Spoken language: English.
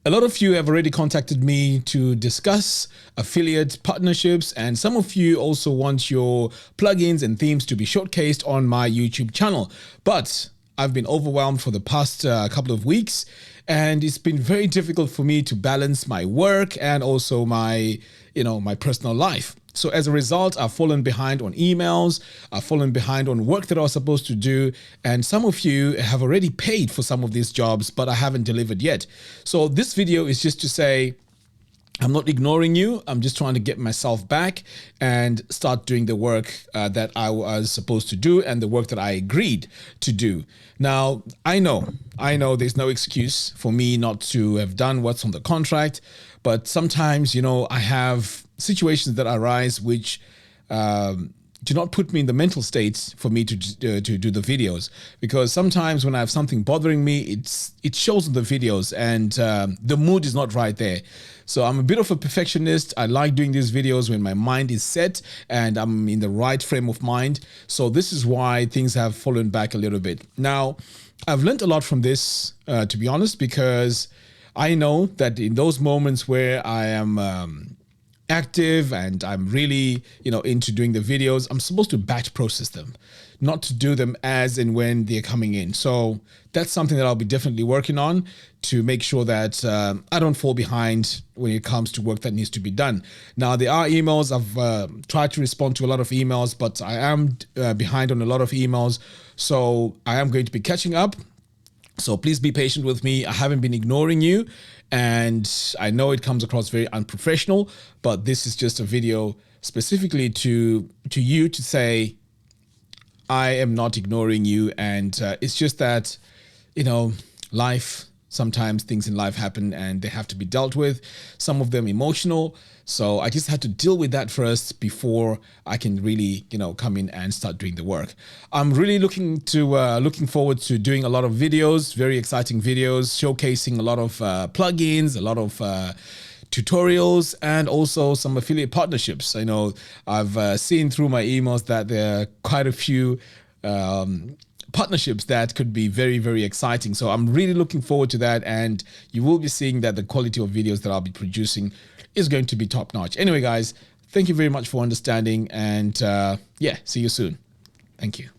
A lot of you have already contacted me to discuss affiliate partnerships, and some of you also want your plugins and themes to be showcased on my YouTube channel. But I've been overwhelmed for the past couple of weeks, and it's been very difficult for me to balance my work and also my personal life. So as a result, I've fallen behind on emails, I've fallen behind on work that I was supposed to do, and some of you have already paid for some of these jobs, but I haven't delivered yet. So this video is just to say, I'm not ignoring you. I'm just trying to get myself back and start doing the work that I was supposed to do and the work that I agreed to do. Now, I know there's no excuse for me not to have done what's on the contract, but sometimes, I have situations that arise which do not put me in the mental state for me to do the videos, because sometimes when I have something bothering me, it shows in the videos, and the mood is not right there. So I'm a bit of a perfectionist. I like doing these videos when my mind is set and I'm in the right frame of mind. So this is why things have fallen back a little bit. Now, I've learned a lot from this, to be honest, because I know that in those moments where I am active and I'm really, into doing the videos, I'm supposed to batch process them, not to do them as and when they're coming in. So that's something that I'll be definitely working on to make sure that I don't fall behind when it comes to work that needs to be done. Now, there are emails. I've tried to respond to a lot of emails, but I am behind on a lot of emails. So I am going to be catching up. So please be patient with me. I haven't been ignoring you, and I know it comes across very unprofessional, but this is just a video specifically to you to say, I am not ignoring you. And it's just that, life, sometimes things in life happen and they have to be dealt with, some of them emotional. So I just had to deal with that first before I can really, come in and start doing the work. I'm really looking forward to doing a lot of videos, very exciting videos, showcasing a lot of plugins, a lot of tutorials, and also some affiliate partnerships. I know I've seen through my emails that there are quite a few partnerships that could be very, very exciting. So I'm really looking forward to that, and you will be seeing that the quality of videos that I'll be producing is going to be top notch. Anyway, guys, thank you very much for understanding, and see you soon. Thank you.